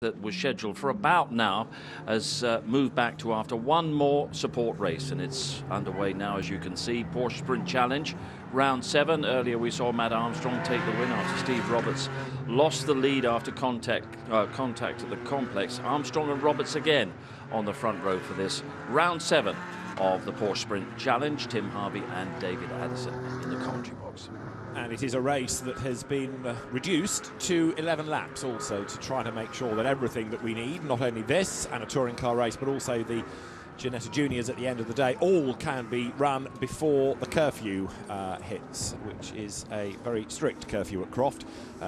that was scheduled for about now has moved back to after one more support race, and it's underway now, as you can see. Porsche Sprint Challenge, round 7. Earlier we saw Matt Armstrong take the win after Steve Roberts lost the lead after contact at the complex. Armstrong and Roberts again on the front row for this round 7 of the Porsche Sprint Challenge. Tim Harvey and David Addison in the commentary box. And it is a race that has been reduced to 11 laps also, to try to make sure that everything that we need, not only this and a touring car race, but also the Ginetta Juniors at the end of the day, all can be run before the curfew hits, which is a very strict curfew at Croft.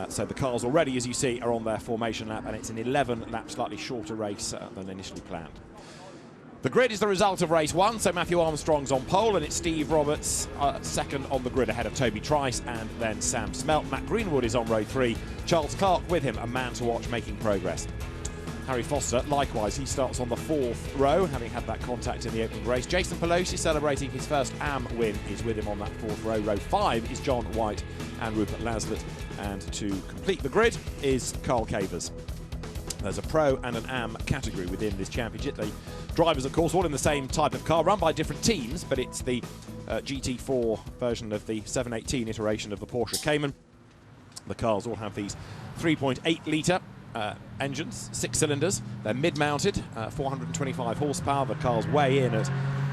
So the cars already, as you see, are on their formation lap, and it's an 11 lap, slightly shorter race than initially planned. The grid is the result of race 1, so Matthew Armstrong's on pole, and it's Steve Roberts second on the grid ahead of Toby Trice and then Sam Smelt. Matt Greenwood is on row 3, Charles Clark with him, a man to watch making progress. Harry Foster, likewise, he starts on the 4th row, having had that contact in the opening race. Jason Pelosi, celebrating his first AM win, is with him on that 4th row. Row 5 is John White and Rupert Laslett, and to complete the grid is Carl Cavers. There's a pro and an AM category within this championship. The drivers, of course, all in the same type of car, run by different teams, but it's the GT4 version of the 718 iteration of the Porsche Cayman. The cars all have these 3.8 litre engines, 6 cylinders. They're mid-mounted, 425 horsepower. The cars weigh in at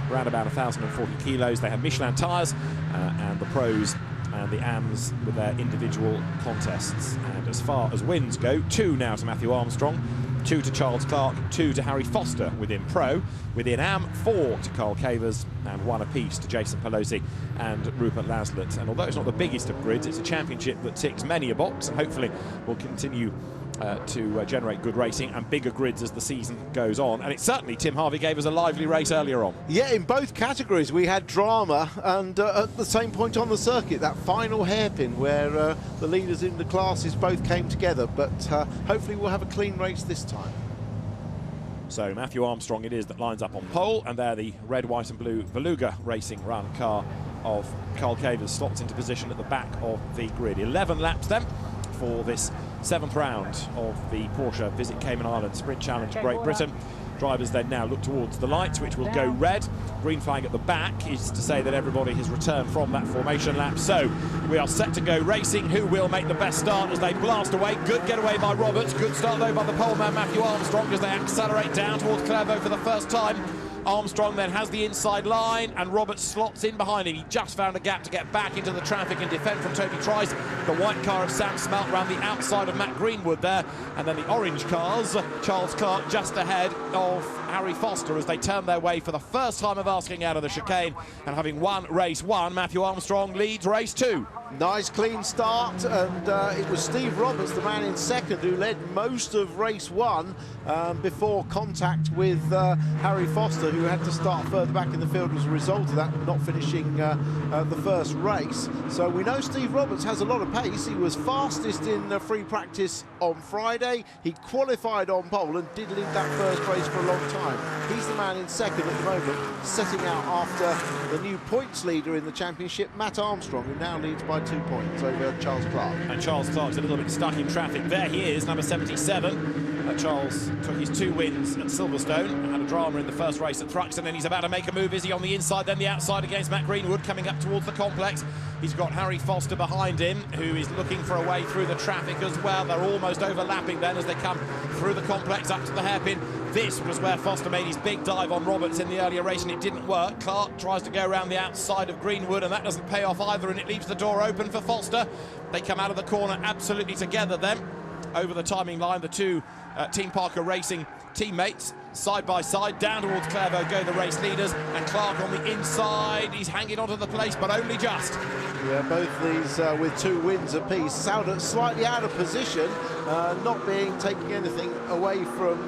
around about 1,040 kilos. They have Michelin tyres, and the pros and the AMs with their individual contests. And as far as wins go, 2 now to Matthew Armstrong, 2 to Charles Clark, 2 to Harry Foster within pro. Within AM, 4 to Carl Cavers, and 1 apiece to Jason Pelosi and Rupert Laslett. And although it's not the biggest of grids, it's a championship that ticks many a box, and hopefully will continue to generate good racing and bigger grids as the season goes on. And it certainly, Tim Harvey, gave us a lively race earlier on. Yeah, in both categories we had drama, and at the same point on the circuit, that final hairpin where the leaders in the classes both came together, but hopefully we'll have a clean race this time. So Matthew Armstrong it is that lines up on pole, and there the red, white and blue Beluga Racing run car of Carl Cavers slots into position at the back of the grid. 11 laps then for this 7th round of the Porsche Visit Cayman Islands Sprint Challenge Great Britain. Drivers then now look towards the lights, which will go red. Green flag at the back is to say that everybody has returned from that formation lap. So we are set to go racing. Who will make the best start as they blast away? Good getaway by Roberts. Good start though by the poleman Matthew Armstrong as they accelerate down towards Clairvaux for the first time. Armstrong then has the inside line, and Roberts slots in behind him. He just found a gap to get back into the traffic and defend from Toby Trice. The white car of Sam Smelt round the outside of Matt Greenwood there, and then the orange cars, Charles Clark just ahead of Harry Foster as they turn their way for the first time of asking out of the chicane, and having won race 1, Matthew Armstrong leads race 2. Nice clean start, and it was Steve Roberts, the man in second, who led most of race 1 before contact with Harry Foster, who had to start further back in the field as a result of that, not finishing the first race. So we know Steve Roberts has a lot of pace. He was fastest in free practice on Friday. He qualified on pole and did lead that first race for a long time. He's the man in second at the moment, setting out after the new points leader in the championship, Matt Armstrong, who now leads by 2 points over Charles Clark. And Charles Clark's a little bit stuck in traffic. There he is, number 77. Charles took his 2 wins at Silverstone and had a drama in the first race at Thruxton, and he's about to make a move. Is he on the inside, then the outside against Matt Greenwood, coming up towards the complex. He's got Harry Foster behind him, who is looking for a way through the traffic as well. They're almost overlapping then as they come through the complex up to the hairpin. This was where Foster made his big dive on Roberts in the earlier race, and it didn't work. Clark tries to go around the outside of Greenwood, and that doesn't pay off either, and it leaves the door open for Foster. They come out of the corner absolutely together then. Over the timing line, the 2 Team Parker Racing teammates, side by side, down towards Clairvaux go the race leaders, and Clark on the inside. He's hanging onto the place, but only just. Yeah, both these with 2 wins apiece, slightly out of position, not taking anything away from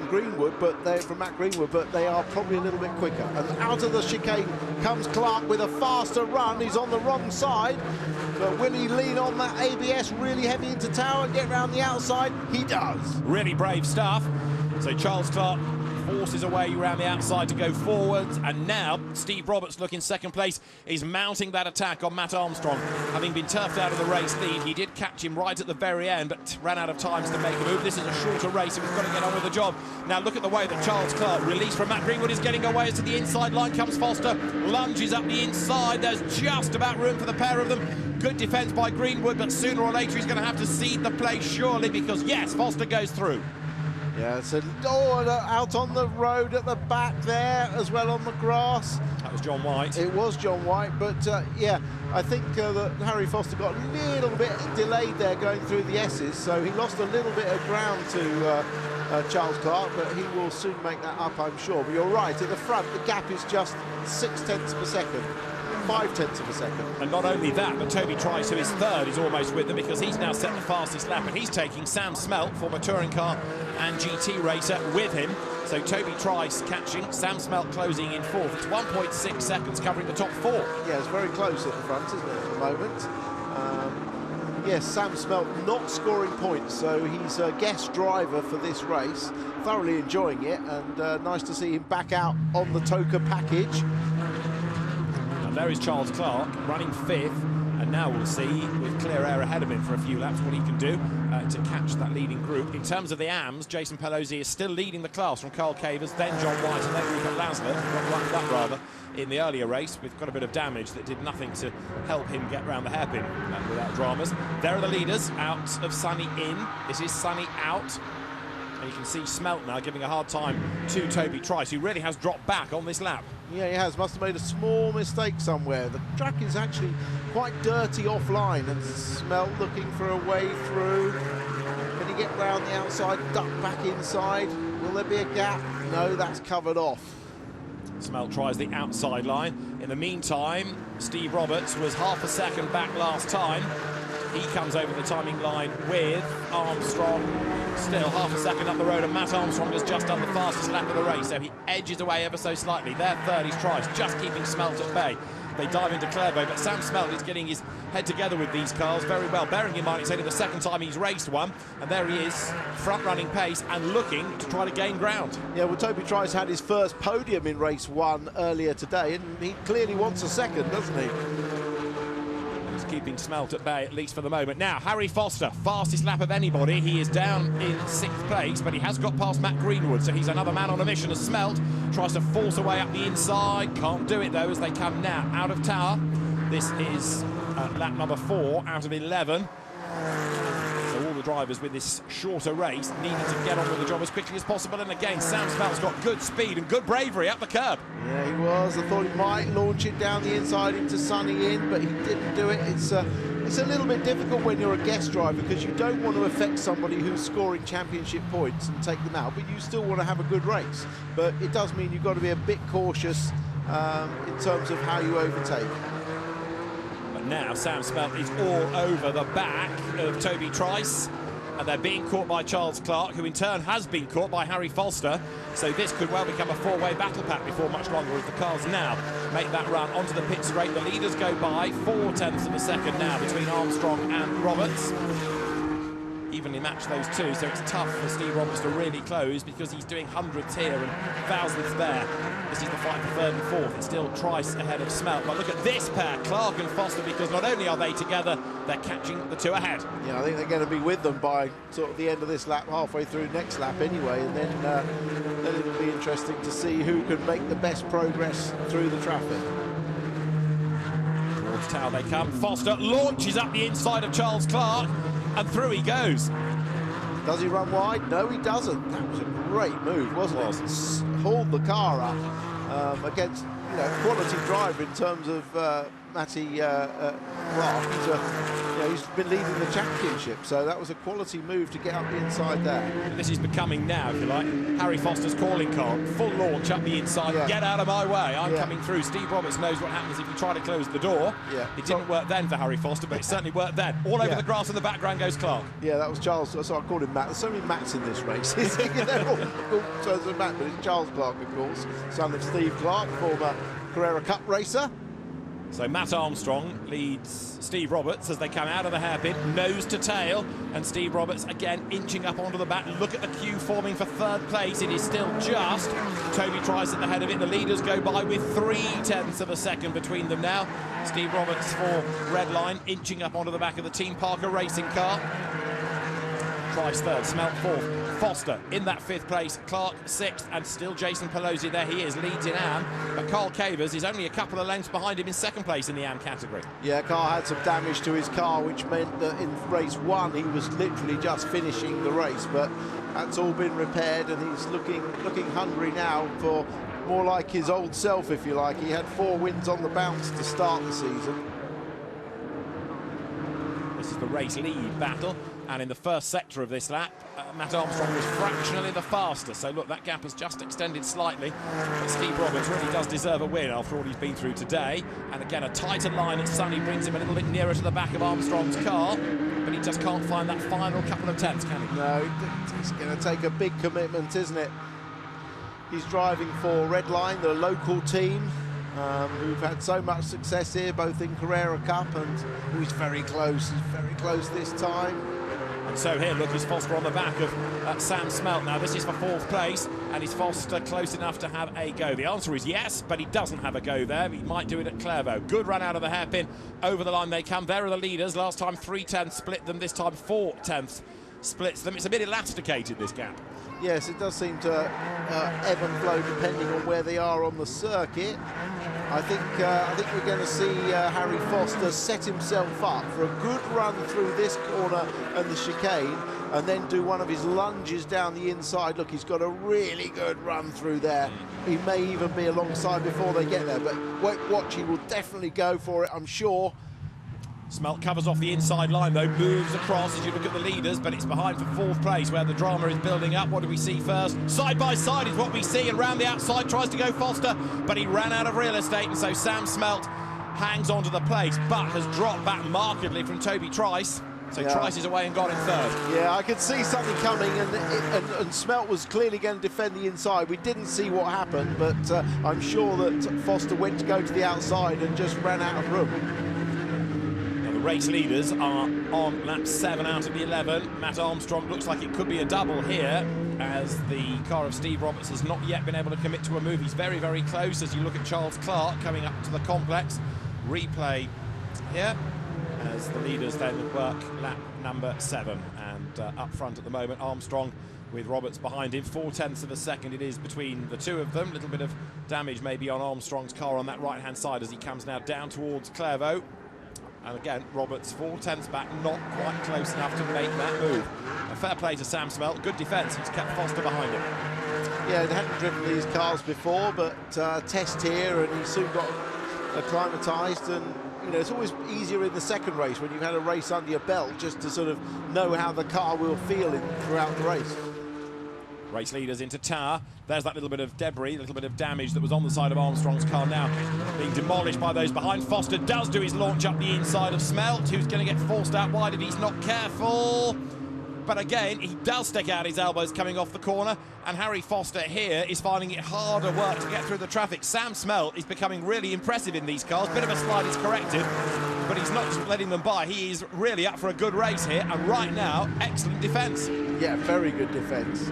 Greenwood, from Matt Greenwood, but they are probably a little bit quicker. And out of the chicane comes Clark with a faster run. He's on the wrong side, but will he lean on that ABS really heavy into tower and get round the outside? He does. Really brave stuff. So Charles Clark forces away around the outside to go forwards, and now Steve Roberts, looking second place, is mounting that attack on Matt Armstrong. Having been turfed out of the race lead, he did catch him right at the very end, but ran out of times to make a move. This is a shorter race, and we've got to get on with the job. Now look at the way that Charles Clark, released from Matt Greenwood, is getting away. As to the inside line comes Foster, lunges up the inside. There's just about room for the pair of them. Good defence by Greenwood, but sooner or later he's going to have to cede the place, surely, because yes, Foster goes through. Yeah, so out on the road at the back there, as well on the grass. That was John White. It was John White, but yeah, I think that Harry Foster got a little bit delayed there going through the S's, so he lost a little bit of ground to Charles Clark, but he will soon make that up, I'm sure. But you're right, at the front, the gap is just 0.6 of a second. 0.5 of a second. And not only that, but Toby Trice, who is third, is almost with them, because he's now set the fastest lap, and he's taking Sam Smelt, former touring car and GT racer, with him. So Toby Trice catching, Sam Smelt closing in fourth. It's 1.6 seconds covering the top four. Yeah, it's very close at the front, isn't it, at the moment? Yes, Sam Smelt not scoring points, so he's a guest driver for this race, thoroughly enjoying it, and nice to see him back out on the Toka package. And there is Charles Clark running fifth, and now we'll see, with clear air ahead of him for a few laps, what he can do to catch that leading group. In terms of the AMs, Jason Pelosi is still leading the class from Carl Cavers, then John White, and then Rupert Lasler, got roughed up rather in the earlier race. We've got a bit of damage that did nothing to help him get round the hairpin without dramas. There are the leaders, out of Sunny in. This is Sunny out. And you can see Smelt now giving a hard time to Toby Trice, who really has dropped back on this lap. Yeah, he has. Must have made a small mistake somewhere. The track is actually quite dirty offline, and Smelt looking for a way through. Can he get round the outside, duck back inside? Will there be a gap? No, that's covered off. Smelt tries the outside line. In the meantime, Steve Roberts was half a second back last time. He comes over the timing line with Armstrong, still half a second up the road, and Matt Armstrong has just done the fastest lap of the race, so he edges away ever so slightly. Their third is Trice, just keeping Smelt at bay. They dive into Clairvaux, but Sam Smelt is getting his head together with these cars very well, bearing in mind it's only the second time he's raced one, and there he is, front-running pace and looking to try to gain ground. Yeah, well, Toby Trice had his first podium in race one earlier today, and he clearly wants a second, doesn't he? Keeping Smelt at bay, at least for the moment. Now, Harry Foster, fastest lap of anybody. He is down in 6th place, but he has got past Matt Greenwood, so he's another man on a mission as Smelt tries to force away up the inside. Can't do it, though, as they come now out of tower. This is lap number 4 out of 11. So all the drivers with this shorter race needing to get on with the job as quickly as possible. And again, Sam Smelt's got good speed and good bravery up the curb. Yeah, he was. I thought he might launch it down the inside into Sunny in, but he didn't do it. It's a little bit difficult when you're a guest driver, because you don't want to affect somebody who's scoring championship points and take them out, but you still want to have a good race. But it does mean you've got to be a bit cautious in terms of how you overtake. Now Sam Smelt is all over the back of Toby Trice, and they're being caught by Charles Clark, who in turn has been caught by Harry Foster. So this could well become a four-way battle pack before much longer, as the cars now make that run onto the pit straight. The leaders go by 0.4 of a second now between Armstrong and Roberts. Evenly match those two, so it's tough for Steve Roberts to really close, because he's doing hundredths here and thousandths there. This is the fight for third and fourth. It's still Trice ahead of Smelt. But look at this pair, Clark and Foster, because not only are they together, they're catching the two ahead. Yeah, I think they're going to be with them by sort of the end of this lap, halfway through next lap anyway, and then it'll be interesting to see who can make the best progress through the traffic. Towards Tower they come. Foster launches up the inside of Charles Clark, and through he goes. Does he run wide? No, he doesn't. That was a great move, wasn't it? Hauled the car up against, quality driver in terms of Matty Croft. He's been leading the championship, so that was a quality move to get up the inside there. This is becoming now, if you like, Harry Foster's calling card. Full launch up the inside. Yeah. Get out of my way. I'm coming through. Steve Roberts knows what happens if you try to close the door. Yeah. It didn't work then for Harry Foster, but it certainly worked then. All over the grass in the background goes Clark. Yeah, that was Charles. So I called him Matt. There's so many Matts in this race. They're all terms of Matt, but it's Charles Clark, of course, son of Steve Clark, former Carrera Cup racer. So Matt Armstrong leads Steve Roberts as they come out of the hairpin, nose to tail, and Steve Roberts again inching up onto the back. Look at the queue forming for third place. It is still just Toby Trice at the head of it. The leaders go by with 0.3 of a second between them now. Steve Roberts for Redline, inching up onto the back of the Team Parker racing car. Trice third, Smelt fourth, Foster in that fifth place, Clark sixth, and still Jason Pelosi, there he is, leads in AM, but Carl Cavers is only a couple of lengths behind him in second place in the AM category. Yeah, Carl had some damage to his car, which meant that in race one he was literally just finishing the race, but that's all been repaired, and he's looking hungry now for more like his old self, if you like. He had 4 wins on the bounce to start the season. This is the race lead battle, and in the first sector of this lap, Matt Armstrong was fractionally the faster. So look, that gap has just extended slightly. But Steve Roberts really does deserve a win after all he's been through today. And again, a tighter line at Sunny brings him a little bit nearer to the back of Armstrong's car, but he just can't find that final couple of tenths, can he? No, it's going to take a big commitment, isn't it? He's driving for Redline, the local team, who've had so much success here, both in Carrera Cup, and he's very close. He's very close this time. And so here, look, is Foster on the back of Sam Smelt. Now, this is for fourth place, and is Foster close enough to have a go? The answer is yes, but he doesn't have a go there. He might do it at Clairvaux. Good run out of the hairpin. Over the line they come. There are the leaders. Last time 3/10 split them. This time 4/10 splits them. It's a bit elasticated, this gap. Yes, it does seem to ebb and flow depending on where they are on the circuit. I think we're going to see Harry Foster set himself up for a good run through this corner and the chicane, and then do one of his lunges down the inside. Look, he's got a really good run through there. He may even be alongside before they get there, but watch, he will definitely go for it, I'm sure. Smelt covers off the inside line though, moves across as you look at the leaders, but it's behind for fourth place where the drama is building up. What do we see first? Side by side is what we see, and round the outside tries to go Foster, but he ran out of real estate, and so Sam Smelt hangs onto the place, but has dropped back markedly from Toby Trice. So yeah. Trice is away and got in third. Yeah, I could see something coming, and Smelt was clearly going to defend the inside. We didn't see what happened, but I'm sure that Foster went to go to the outside and just ran out of room. Race leaders are on lap 7 out of the 11. Matt Armstrong looks like it could be a double here, as the car of Steve Roberts has not yet been able to commit to a move. He's very, very close as you look at Charles Clark coming up to the complex. Replay here as the leaders then work lap number 7. And up front at the moment, Armstrong with Roberts behind him. 0.4 of a second it is between the two of them. A little bit of damage maybe on Armstrong's car on that right-hand side as he comes now down towards Clairvaux. And again, Roberts 0.4 back, not quite close enough to make that move. A fair play to Sam Smelt, good defence, he's kept Foster behind him. Yeah, they hadn't driven these cars before, but test here, and he soon got acclimatised, and you know, it's always easier in the second race when you've had a race under your belt, just to sort of know how the car will feel throughout the race. Race leaders into Tower. There's that little bit of debris, a little bit of damage that was on the side of Armstrong's car now being demolished by those behind. Foster does do his launch up the inside of Smelt, who's going to get forced out wide if he's not careful. But again, he does stick out his elbows coming off the corner, and Harry Foster here is finding it harder work to get through the traffic. Sam Smelt is becoming really impressive in these cars. Bit of a slide is corrected, but he's not just letting them by. He is really up for a good race here, and right now, excellent defence. Yeah, very good defence.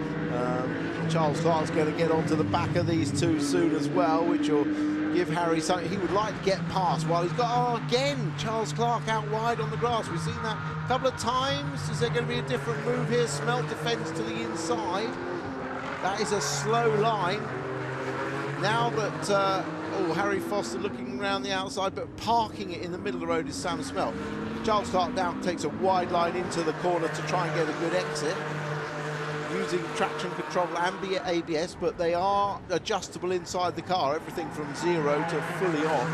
Charles Clark's going to get onto the back of these two soon as well, which will give Harry something he would like to get past. While he's got, again, Charles Clark out wide on the grass. We've seen that a couple of times. Is there going to be a different move here? Smelt defends to the inside. That is a slow line. Now that, Harry Foster looking around the outside, but parking it in the middle of the road is Sam Smelt. Charles Clark now takes a wide line into the corner to try and get a good exit, using traction control and ABS, but they are adjustable inside the car, everything from 0 to fully on.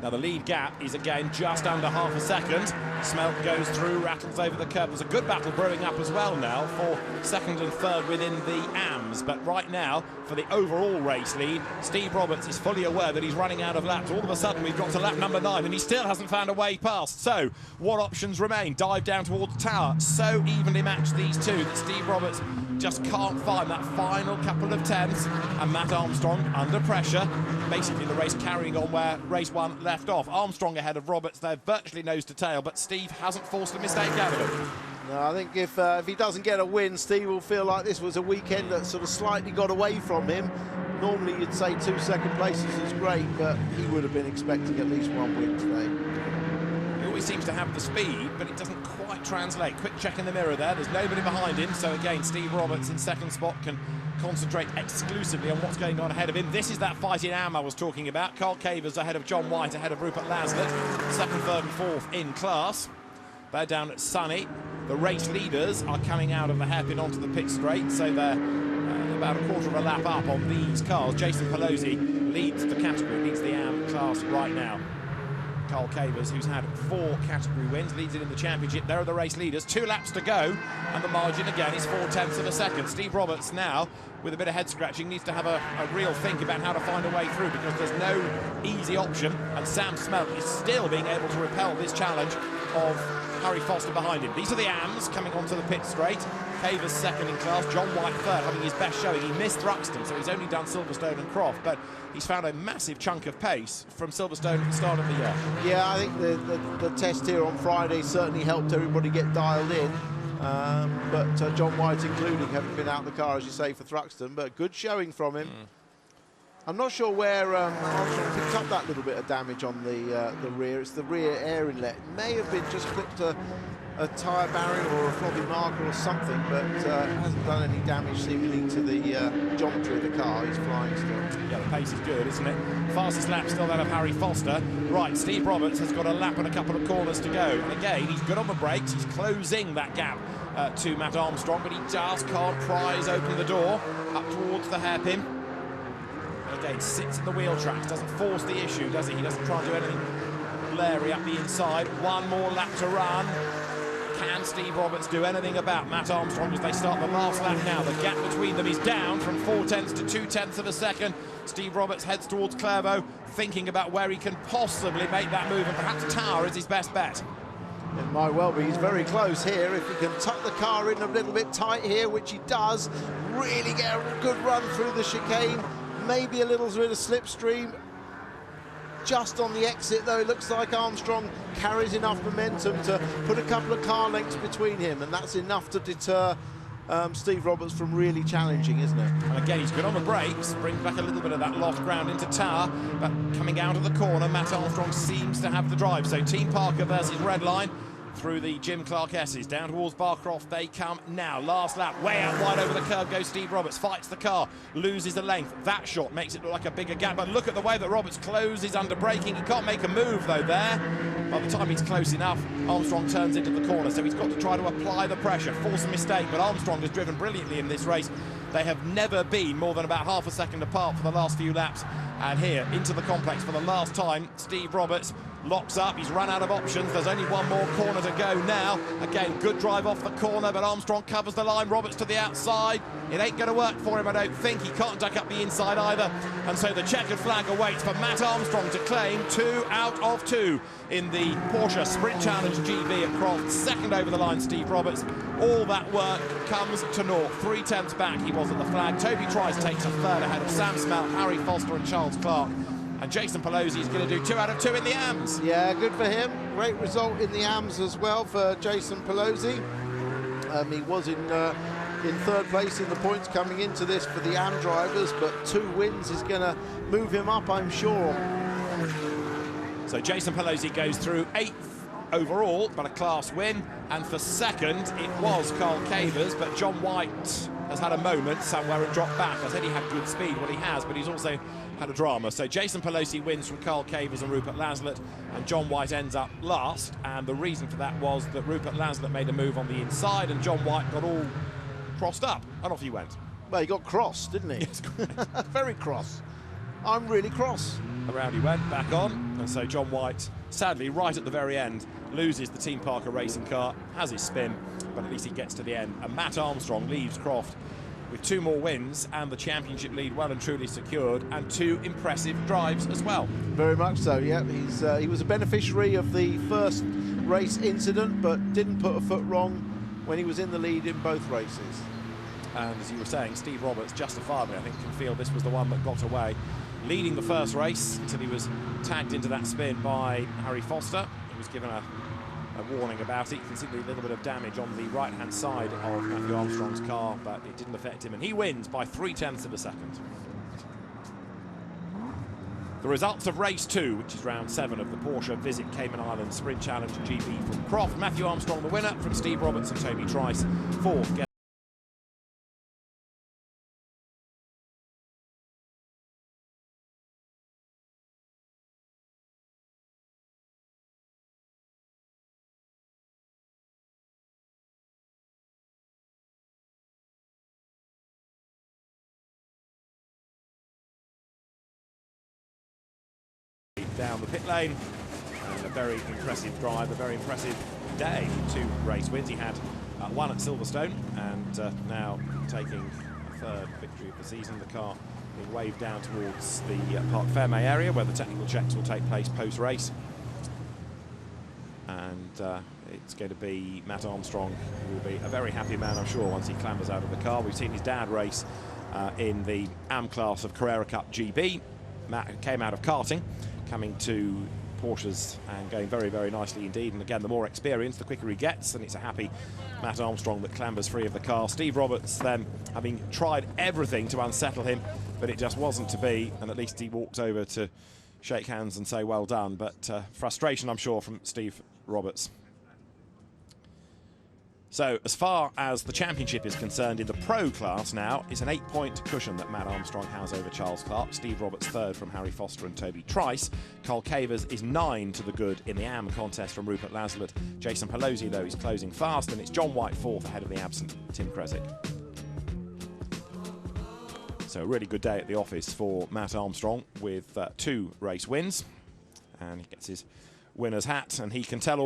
Now the lead gap is again just under half a second. Smelt goes through, rattles over the curb. There's a good battle brewing up as well now for second and third within the AMS. But right now, for the overall race lead, Steve Roberts is fully aware that he's running out of laps. All of a sudden, we've got to lap number 9, and he still hasn't found a way past. So, what options remain? Dive down towards the tower. So evenly matched, these two, that Steve Roberts just can't find that final couple of tenths. And Matt Armstrong, under pressure, basically the race carrying on where race 1 left off. Armstrong ahead of Roberts. They're virtually nose to tail, but Steve hasn't forced a mistake out of it. No, I think if he doesn't get a win, Steve will feel like this was a weekend that sort of slightly got away from him. Normally you'd say 2 second places is great, but he would have been expecting at least 1 win today. He always seems to have the speed, but it doesn't quite translate. Quick check in the mirror there. There's nobody behind him, so again, Steve Roberts in second spot can concentrate exclusively on what's going on ahead of him. This is that fight in AM I was talking about. Carl Cavers ahead of John White, ahead of Rupert Laslett. Second, third and fourth in class. They're down at Sunny. The race leaders are coming out of the hairpin onto the pit straight, so they're about a quarter of a lap up on these cars. Jason Pelosi leads the category, leads the AM class right now. Carl Cavers, who's had 4 category wins, leads it in the championship. There are the race leaders. 2 laps to go, and the margin again is 0.4 of a second. Steve Roberts now, with a bit of head scratching, needs to have a real think about how to find a way through, because there's no easy option, and Sam Smelt is still being able to repel this challenge of Harry Foster behind him. These are the AMS coming onto the pit straight. Cavers second in class, John White third, having his best showing. He missed Thruxton, so he's only done Silverstone and Croft, but he's found a massive chunk of pace from Silverstone at the start of the year. Yeah, I think the test here on Friday certainly helped everybody get dialed in. But John White including, having been out of the car, as you say, for Thruxton, but good showing from him. I'm not sure where Armstrong picked up that little bit of damage on the rear. It's the rear air inlet. It may have been just clipped a tyre barrier or a floppy marker or something, but hasn't done any damage seemingly to the geometry of the car. He's flying still. Yeah, the pace is good, isn't it? Fastest lap still that of Harry Foster. Right, Steve Roberts has got a lap and a couple of corners to go. And again, he's good on the brakes. He's closing that gap to Matt Armstrong, but he just can't prise open the door up towards the hairpin. Again, sits in the wheel tracks, doesn't force the issue, does he? He doesn't try and do anything blurry up the inside. 1 more lap to run. Can Steve Roberts do anything about Matt Armstrong as they start the last lap now? The gap between them is down from 0.4 to 0.2 of a second. Steve Roberts heads towards Clervaux, thinking about where he can possibly make that move, and perhaps Tower is his best bet. It might well be. He's very close here. If he can tuck the car in a little bit tight here, which he does, really get a good run through the chicane, maybe a little bit of slipstream. Just on the exit, though, it looks like Armstrong carries enough momentum to put a couple of car lengths between him, and that's enough to deter Steve Roberts from really challenging, isn't it? And again, he's good on the brakes, brings back a little bit of that lost ground into Tower, but coming out of the corner, Matt Armstrong seems to have the drive. So Team Parker versus Redline through the Jim Clark S's. Down towards Barcroft they come now. Last lap, way out wide over the curb goes Steve Roberts, fights the car, loses the length. That shot makes it look like a bigger gap, but look at the way that Roberts closes under braking. He can't make a move though there. By the time he's close enough, Armstrong turns into the corner, so he's got to try to apply the pressure, force a mistake, but Armstrong has driven brilliantly in this race. They have never been more than about half a second apart for the last few laps. And here, into the complex for the last time, Steve Roberts locks up. He's run out of options. There's only 1 more corner to go now. Again, good drive off the corner, but Armstrong covers the line. Roberts to the outside. It ain't going to work for him, I don't think. He can't duck up the inside either. And so the checkered flag awaits for Matt Armstrong to claim 2 out of 2 in the Porsche Sprint Challenge GB at Croft. Second over the line, Steve Roberts. All that work comes to naught. 3/10 back he was at the flag. Toby Trice takes a third ahead of Sam Smelt, Harry Foster and Charles Clark. And Jason Pelosi is going to do 2 out of 2 in the AMS. Yeah, good for him. Great result in the AMS as well for Jason Pelosi. He was in third place in the points coming into this for the AM drivers, but 2 wins is going to move him up, I'm sure. So Jason Pelosi goes through 8th overall, but a class win. And for second, it was Carl Cavers, but John White has had a moment somewhere and dropped back. I said he had good speed, well he has, but he's also had a drama. So Jason Pelosi wins from Carl Cavers and Rupert Laslett, and John White ends up last. And the reason for that was that Rupert Laslett made a move on the inside, and John White got all crossed up, and off he went. Well, he got crossed, didn't he? Yes, very cross. I'm really cross. Around he went, back on, and so John White, sadly, right at the very end, loses the Team Parker racing car, has his spin, but at least he gets to the end. And Matt Armstrong leaves Croft with 2 more wins and the championship lead well and truly secured, and 2 impressive drives as well. Very much so, yeah. He was a beneficiary of the first race incident, but didn't put a foot wrong when he was in the lead in both races. And as you were saying, Steve Roberts justifiably, I think, can feel this was the one that got away. Leading the first race until he was tagged into that spin by Harry Foster. He was given a warning about it. You can see a little bit of damage on the right-hand side of Matthew Armstrong's car, but it didn't affect him, and he wins by 0.3 of a second. The results of race 2, which is round 7 of the Porsche Visit Cayman Islands Sprint Challenge GB from Croft. Matthew Armstrong the winner, from Steve Roberts and Toby Trice. 4th. Down the pit lane, and a very impressive drive, a very impressive day. 2 race wins. He had 1 at Silverstone, and now taking a 3rd victory of the season. The car being waved down towards the Parc Fermé area, where the technical checks will take place post-race. And it's going to be Matt Armstrong, who will be a very happy man, I'm sure, once he clambers out of the car. We've seen his dad race in the AM class of Carrera Cup GB. Matt came out of karting, coming to Porsches and going very, very nicely indeed. And again, the more experience, the quicker he gets, and it's a happy Matt Armstrong that clambers free of the car. Steve Roberts then, having tried everything to unsettle him, but it just wasn't to be, and at least he walked over to shake hands and say well done. But frustration, I'm sure, from Steve Roberts. So as far as the championship is concerned, in the pro class now, it's an 8-point cushion that Matt Armstrong has over Charles Clark. Steve Roberts 3rd from Harry Foster and Toby Trice. Carl Cavers is 9 to the good in the AM contest from Rupert Laslett. Jason Pelosi, though, is closing fast, and it's John White 4th ahead of the absent Tim Kresick. So a really good day at the office for Matt Armstrong with 2 race wins, and he gets his winner's hat, and he can tell all